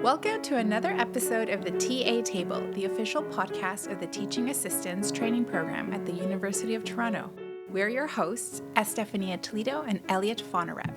Welcome to another episode of the TA Table, the official podcast of the Teaching Assistants Training Program at the University of Toronto. We're your hosts, Estefania Toledo and Elliot Fonarev.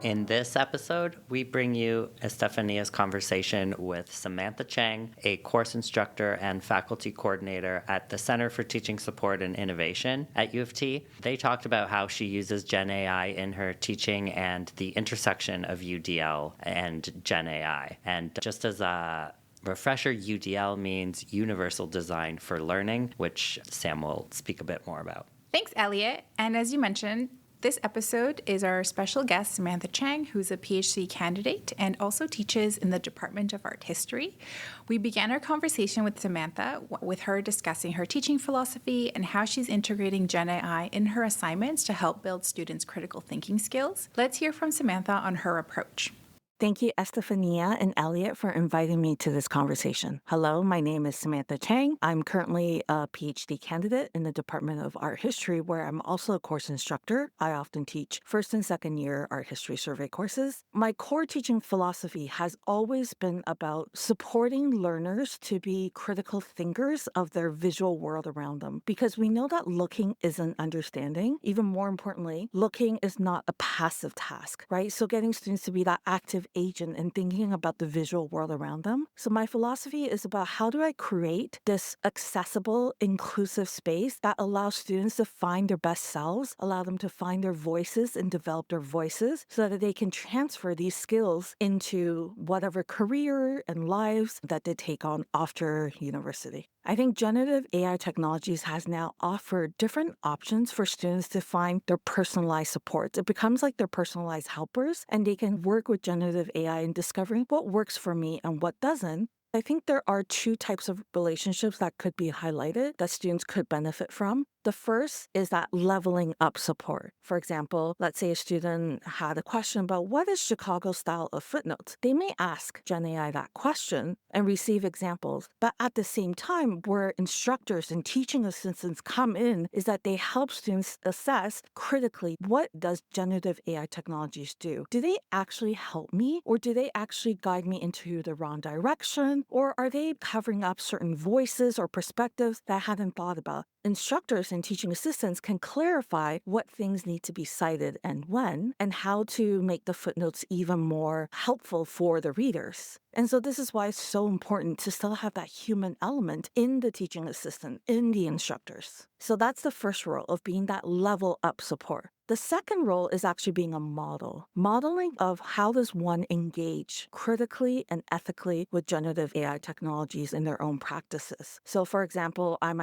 In this episode, we bring you Estefania's conversation with Samantha Chang, a course instructor and faculty coordinator at the Center for Teaching Support and Innovation at U of T. They talked about how she uses GenAI in her teaching and the intersection of UDL and GenAI. And just as a refresher, UDL means Universal Design for Learning, which Sam will speak a bit more about. Thanks, Elliot. And as you mentioned, this episode is our special guest, Samantha Chang, who's a PhD candidate and also teaches in the Department of Art History. We began our conversation with Samantha with her discussing her teaching philosophy and how she's integrating GenAI in her assignments to help build students' critical thinking skills. Let's hear from Samantha on her approach. Thank you, Estefania and Elliot, for inviting me to this conversation. Hello, my name is Samantha Chang. I'm currently a PhD candidate in the Department of Art History, where I'm also a course instructor. I often teach first and second year art history survey courses. My core teaching philosophy has always been about supporting learners to be critical thinkers of their visual world around them, because we know that looking isn't understanding. Even more importantly, looking is not a passive task, right? So getting students to be that active agent and thinking about the visual world around them. So my philosophy is about how do I create this accessible, inclusive space that allows students to find their best selves, allow them to find their voices and develop their voices so that they can transfer these skills into whatever career and lives that they take on after university. I think generative AI technologies has now offered different options for students to find their personalized supports. It becomes like their personalized helpers, and they can work with generative AI in discovering what works for me and what doesn't. I think there are two types of relationships that could be highlighted that students could benefit from. The first is that leveling up support. For example, let's say a student had a question about what is Chicago's style of footnotes. They may ask GenAI that question and receive examples. But at the same time, where instructors and teaching assistants come in is that they help students assess critically, what does generative AI technologies do? Do they actually help me, or do they actually guide me into the wrong direction? Or are they covering up certain voices or perspectives that I hadn't thought about? Instructors and teaching assistants can clarify what things need to be cited and when, and how to make the footnotes even more helpful for the readers. And so this is why it's so important to still have that human element in the teaching assistant, in the instructors. So that's the first role of being that level up support. The second role is actually being a model, modeling of how does one engage critically and ethically with generative AI technologies in their own practices. So for example, I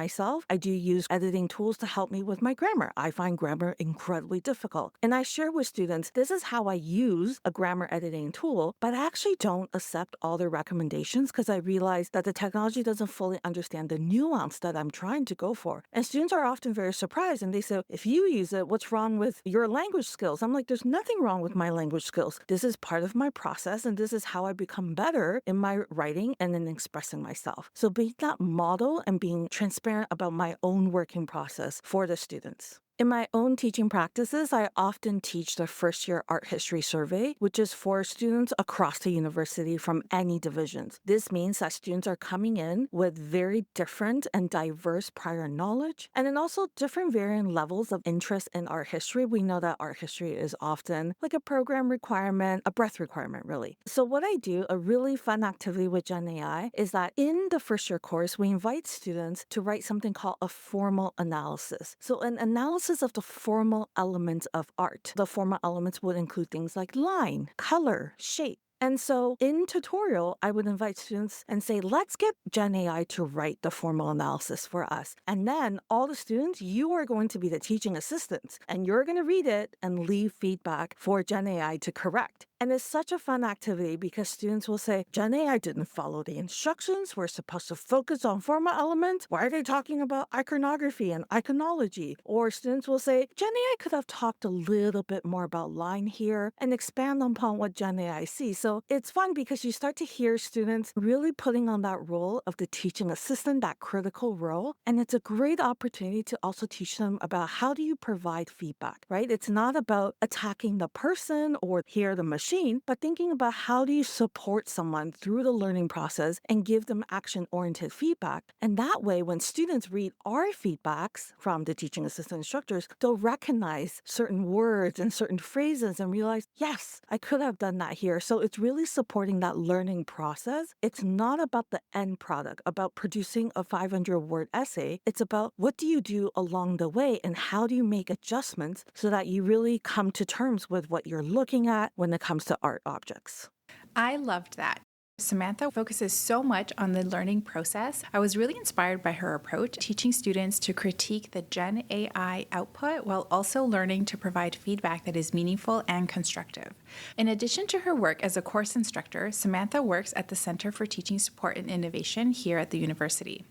do use editing tools to help me with my grammar. I find grammar incredibly difficult. And I share with students, this is how I use a grammar editing tool, but I actually don't accept all their recommendations because I realize that the technology doesn't fully understand the nuance that I'm trying to go for. And students are often very surprised, and they say, if you use it, what's wrong with your language skills? I'm like, there's nothing wrong with my language skills. This is part of my process, and this is how I become better in my writing and in expressing myself. So being that model and being transparent about my own working process for the students. In my own teaching practices, I often teach the first year art history survey, which is for students across the university from any divisions. This means that students are coming in with very different and diverse prior knowledge, and then also different varying levels of interest in art history. We know that art history is often like a program requirement, a breadth requirement, really. So what I do, a really fun activity with GenAI, is that in the first year course, we invite students to write something called a formal analysis. So an analysis of the formal elements of art. The formal elements would include things like line, color, shape. And so in tutorial, I would invite students and say, let's get GenAI to write the formal analysis for us. And then all the students, you are going to be the teaching assistants, and you're going to read it and leave feedback for GenAI to correct. And it's such a fun activity because students will say, GenAI didn't follow the instructions. We're supposed to focus on formal elements. Why are they talking about iconography and iconology? Or students will say, GenAI could have talked a little bit more about line here and expand upon what GenAI sees. So it's fun because you start to hear students really putting on that role of the teaching assistant, that critical role. And it's a great opportunity to also teach them about how do you provide feedback, right? It's not about attacking the person or here the machine, but thinking about how do you support someone through the learning process and give them action-oriented feedback. And that way, when students read our feedbacks from the teaching assistant instructors, they'll recognize certain words and certain phrases and realize, yes, I could have done that here. So it's really supporting that learning process. It's not about the end product, about producing a 500-word essay. It's about what do you do along the way and how do you make adjustments so that you really come to terms with what you're looking at when it comes to art objects. I loved that. Samantha focuses so much on the learning process. I was really inspired by her approach, teaching students to critique the GenAI output while also learning to provide feedback that is meaningful and constructive. In addition to her work as a course instructor, Samantha works at the Center for Teaching Support and Innovation here at the university.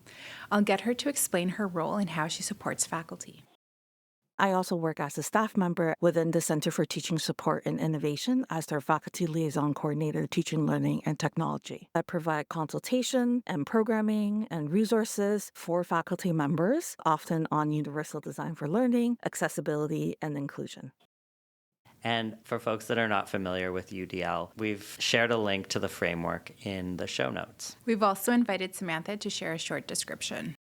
I'll get her to explain her role and how she supports faculty. I also work as a staff member within the Center for Teaching Support and Innovation as their faculty liaison coordinator, teaching, learning, and technology. I provide consultation and programming and resources for faculty members, often on universal design for learning, accessibility, and inclusion. And for folks that are not familiar with UDL, we've shared a link to the framework in the show notes. We've also invited Samantha to share a short description.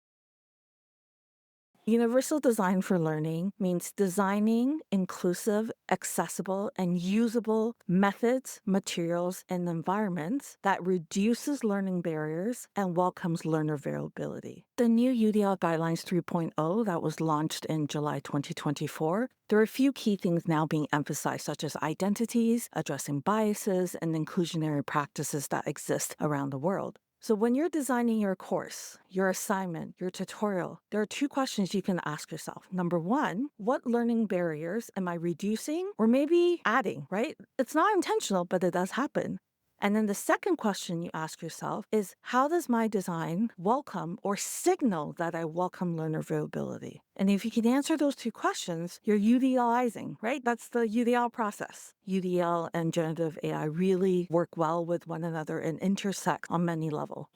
Universal design for learning means designing inclusive, accessible, and usable methods, materials, and environments that reduces learning barriers and welcomes learner variability. The new UDL Guidelines 3.0 that was launched in July 2024, there are a few key things now being emphasized, such as identities, addressing biases, and inclusionary practices that exist around the world. So when you're designing your course, your assignment, your tutorial, there are two questions you can ask yourself. Number one, what learning barriers am I reducing or maybe adding, right? It's not intentional, but it does happen. And then the second question you ask yourself is, how does my design welcome or signal that I welcome learner variability? And if you can answer those two questions, you're UDLizing, right? That's the UDL process. UDL and generative AI really work well with one another and intersect on many levels.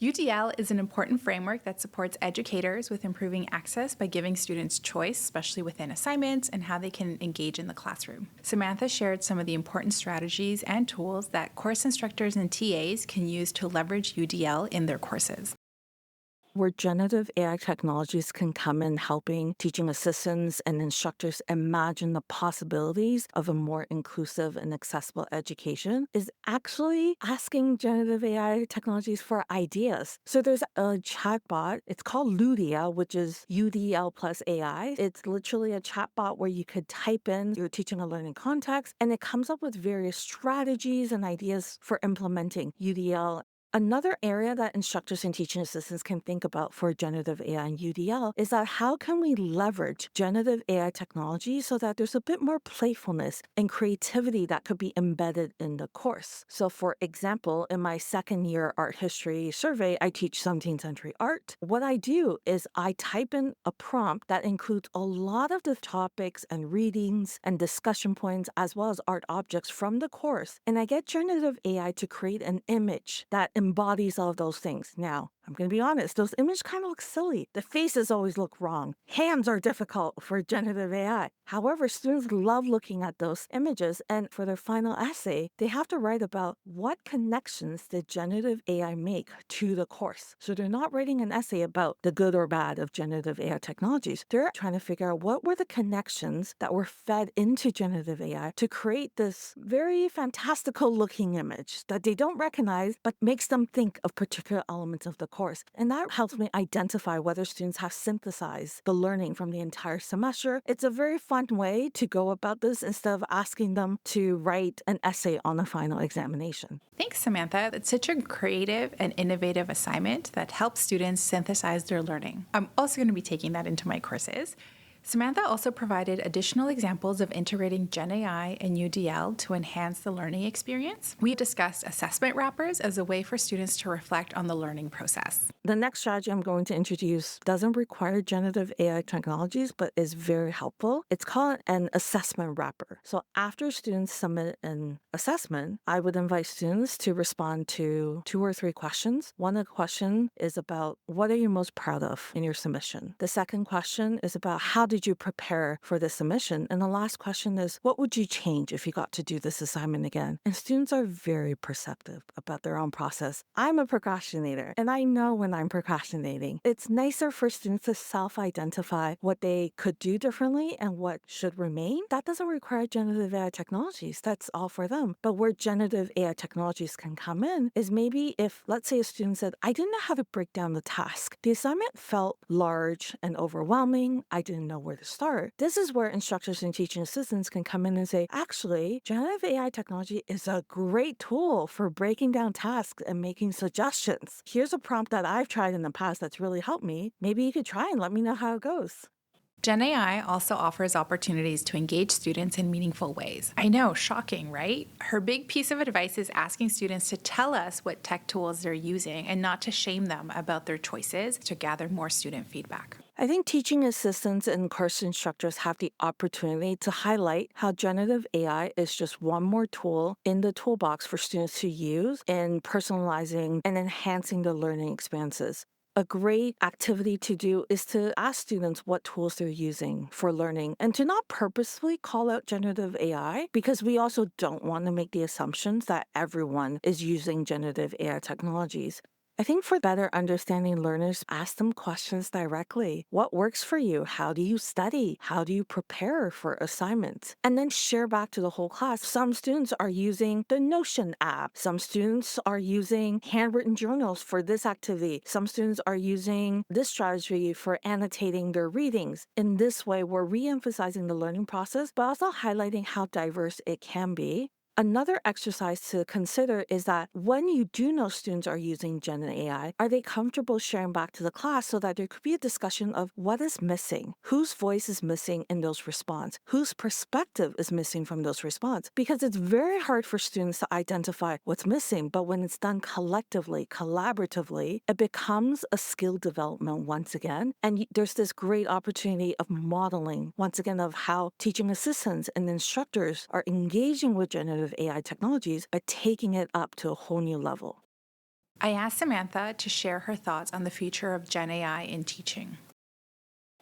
UDL is an important framework that supports educators with improving access by giving students choice, especially within assignments and how they can engage in the classroom. Samantha shared some of the important strategies and tools that course instructors and TAs can use to leverage UDL in their courses. Where generative AI technologies can come in helping teaching assistants and instructors imagine the possibilities of a more inclusive and accessible education is actually asking generative AI technologies for ideas. So there's a chatbot, it's called Ludia, which is UDL plus AI. It's literally a chatbot where you could type in your teaching and learning context, and it comes up with various strategies and ideas for implementing UDL. Another area that instructors and teaching assistants can think about for generative AI and UDL is that how can we leverage generative AI technology so that there's a bit more playfulness and creativity that could be embedded in the course. So for example, in my second year art history survey, I teach 17th century art. What I do is I type in a prompt that includes a lot of the topics and readings and discussion points as well as art objects from the course. And I get generative AI to create an image that embodies all of those things. Now, I'm going to be honest, those images kind of look silly. The faces always look wrong. Hands are difficult for generative AI. However, students love looking at those images, and for their final essay, they have to write about what connections did generative AI make to the course. So they're not writing an essay about the good or bad of generative AI technologies. They're trying to figure out what were the connections that were fed into generative AI to create this very fantastical looking image that they don't recognize, but makes them think of particular elements of the course. And that helps me identify whether students have synthesized the learning from the entire semester. It's a very fun way to go about this instead of asking them to write an essay on the final examination. Thanks, Samantha. It's such a creative and innovative assignment that helps students synthesize their learning. I'm also going to be taking that into my courses. Samantha also provided additional examples of integrating GenAI and UDL to enhance the learning experience. We discussed assessment wrappers as a way for students to reflect on the learning process. The next strategy I'm going to introduce doesn't require generative AI technologies, but is very helpful. It's called an assessment wrapper. So after students submit an assessment, I would invite students to respond to 2 or 3 questions. One of the questions is about what are you most proud of in your submission? The second question is about how did you prepare for the submission? And the last question is what would you change if you got to do this assignment again? And students are very perceptive about their own process. I'm a procrastinator, and I know when I'm procrastinating. It's nicer for students to self-identify what they could do differently and what should remain. That doesn't require generative AI technologies. That's all for them. But where generative AI technologies can come in is maybe if, let's say a student said, I didn't know how to break down the task. The assignment felt large and overwhelming. I didn't know where to start. This is where instructors and teaching assistants can come in and say, actually, generative AI technology is a great tool for breaking down tasks and making suggestions. Here's a prompt that I've tried in the past that's really helped me. Maybe you could try and let me know how it goes. GenAI also offers opportunities to engage students in meaningful ways. I know, shocking, right? Her big piece of advice is asking students to tell us what tech tools they're using and not to shame them about their choices to gather more student feedback. I think teaching assistants and course instructors have the opportunity to highlight how generative AI is just one more tool in the toolbox for students to use in personalizing and enhancing their learning experiences. A great activity to do is to ask students what tools they're using for learning and to not purposefully call out generative AI because we also don't want to make the assumptions that everyone is using generative AI technologies. I think for better understanding learners, ask them questions directly. What works for you? How do you study? How do you prepare for assignments? And then share back to the whole class. Some students are using the Notion app. Some students are using handwritten journals for this activity. Some students are using this strategy for annotating their readings. In this way, we're re-emphasizing the learning process, but also highlighting how diverse it can be. Another exercise to consider is that when you do know students are using Gen AI, are they comfortable sharing back to the class so that there could be a discussion of what is missing, whose voice is missing in those responses, whose perspective is missing from those responses? Because it's very hard for students to identify what's missing, but when it's done collectively, collaboratively, it becomes a skill development once again. And there's this great opportunity of modeling, once again, of how teaching assistants and instructors are engaging with generative AI technologies by taking it up to a whole new level. I asked Samantha to share her thoughts on the future of GenAI in teaching.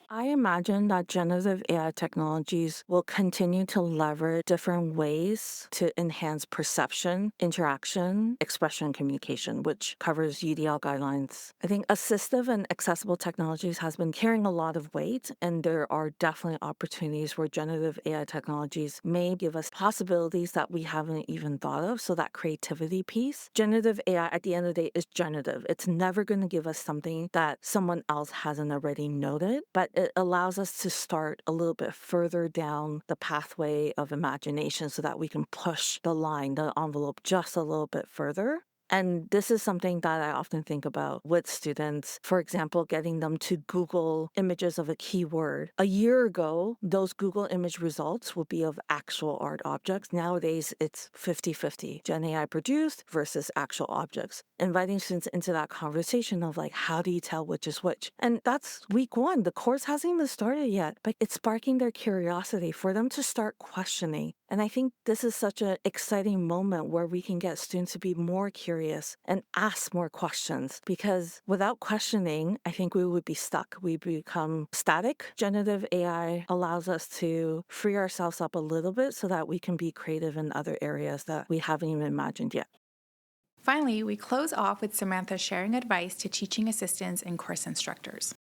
I imagine that generative AI technologies will continue to leverage different ways to enhance perception, interaction, expression, and communication, which covers UDL guidelines. I think assistive and accessible technologies has been carrying a lot of weight, and there are definitely opportunities where generative AI technologies may give us possibilities that we haven't even thought of. So that creativity piece, generative AI at the end of the day is generative. It's never going to give us something that someone else hasn't already noted, but it allows us to start a little bit further down the pathway of imagination so that we can push the line, the envelope just a little bit further. And this is something that I often think about with students. For example, getting them to Google images of a keyword. A year ago, those Google image results would be of actual art objects. Nowadays, it's 50-50, Gen AI produced versus actual objects. Inviting students into that conversation of like, how do you tell which is which? And that's week 1. The course hasn't even started yet, but it's sparking their curiosity for them to start questioning. And I think this is such an exciting moment where we can get students to be more curious and ask more questions, because without questioning, I think we would be stuck. We become static. Generative AI allows us to free ourselves up a little bit so that we can be creative in other areas that we haven't even imagined yet. Finally, we close off with Samantha sharing advice to teaching assistants and course instructors.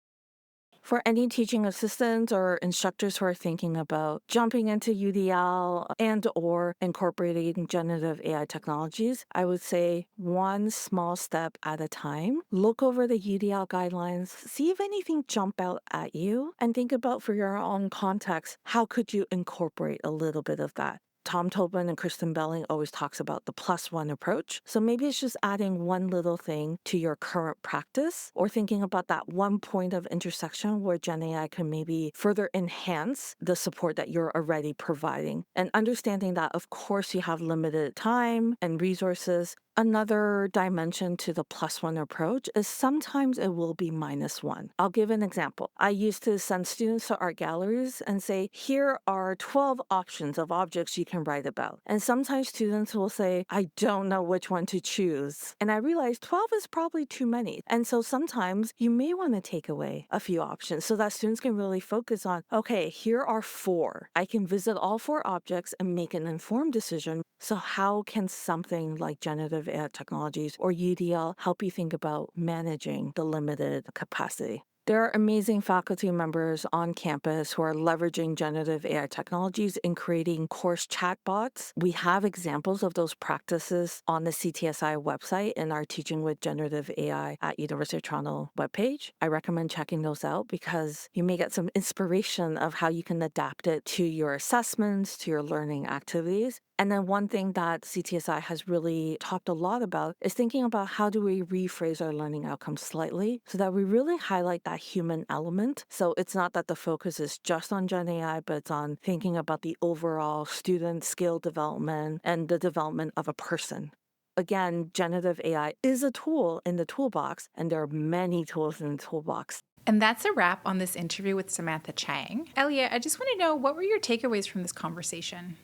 For any teaching assistants or instructors who are thinking about jumping into UDL and or incorporating generative AI technologies, I would say one small step at a time. Look over the UDL guidelines, see if anything jump out at you, and think about for your own context, how could you incorporate a little bit of that? Tom Tobin and Kristen Belling always talks about the +1 approach. So maybe it's just adding one little thing to your current practice or thinking about that one point of intersection where GenAI can maybe further enhance the support that you're already providing. And understanding that, of course, you have limited time and resources. Another dimension to the +1 approach is sometimes it will be -1. I'll give an example. I used to send students to art galleries and say, here are 12 options of objects you can write about. And sometimes students will say, I don't know which one to choose. And I realized 12 is probably too many. And so sometimes you may want to take away a few options so that students can really focus on, okay, here are 4. I can visit all 4 objects and make an informed decision. So how can something like generative AI technologies or UDL help you think about managing the limited capacity? There are amazing faculty members on campus who are leveraging generative AI technologies in creating course chatbots. We have examples of those practices on the CTSI website in our Teaching with Generative AI at University of Toronto webpage. I recommend checking those out because you may get some inspiration of how you can adapt it to your assessments, to your learning activities. And then one thing that CTSI has really talked a lot about is thinking about how do we rephrase our learning outcomes slightly so that we really highlight that human element. So it's not that the focus is just on Gen AI, but it's on thinking about the overall student skill development and the development of a person. Again, generative AI is a tool in the toolbox, and there are many tools in the toolbox. And that's a wrap on this interview with Samantha Chang. Elliot, I just want to know, what were your takeaways from this conversation?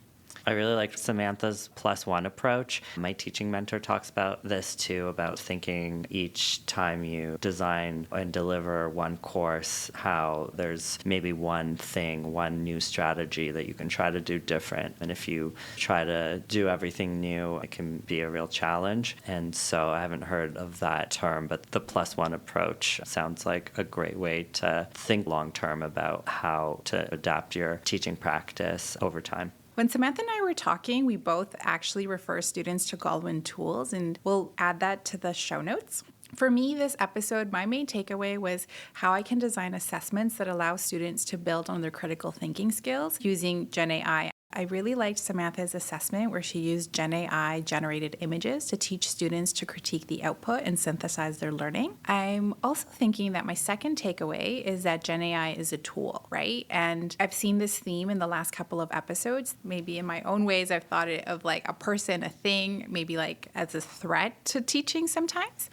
I really liked Samantha's +1 approach. My teaching mentor talks about this too, about thinking each time you design and deliver one course, how there's maybe one thing, one new strategy that you can try to do different. And if you try to do everything new, it can be a real challenge. And so I haven't heard of that term, but the +1 approach sounds like a great way to think long term about how to adapt your teaching practice over time. When Samantha and I were talking, we both actually refer students to Galwin tools, and we'll add that to the show notes. For me, this episode, my main takeaway was how I can design assessments that allow students to build on their critical thinking skills using GenAI. I really liked Samantha's assessment where she used GenAI generated images to teach students to critique the output and synthesize their learning. I'm also thinking that my second takeaway is that GenAI is a tool, right? And I've seen this theme in the last couple of episodes. Maybe in my own ways, I've thought it of like a person, a thing, maybe like as a threat to teaching sometimes.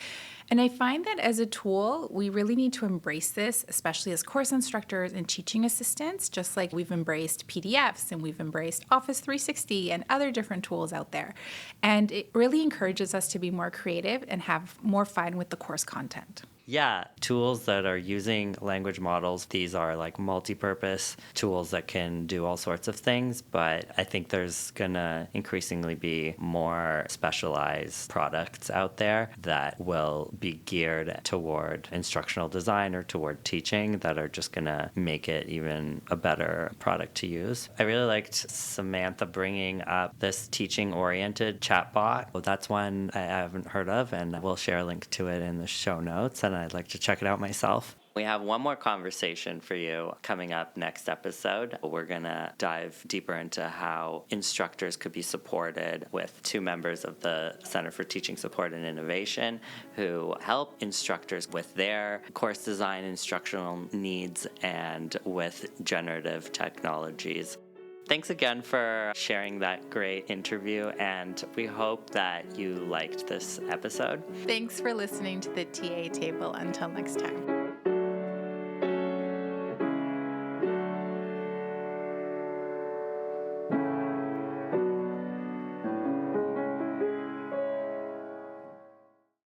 And I find that as a tool, we really need to embrace this, especially as course instructors and teaching assistants, just like we've embraced PDFs and we've embraced Office 360 and other different tools out there. And it really encourages us to be more creative and have more fun with the course content. Yeah, tools that are using language models. These are like multi-purpose tools that can do all sorts of things, but I think there's gonna increasingly be more specialized products out there that will be geared toward instructional design or toward teaching that are just gonna make it even a better product to use. I really liked Samantha bringing up this teaching-oriented chatbot. Well, that's one I haven't heard of, and we'll share a link to it in the show notes. And I'd like to check it out myself. We have one more conversation for you coming up next episode. We're going to dive deeper into how instructors could be supported with 2 members of the Center for Teaching Support and Innovation who help instructors with their course design, instructional needs, and with generative technologies. Thanks again for sharing that great interview, and we hope that you liked this episode. Thanks for listening to the TA Table. Until next time.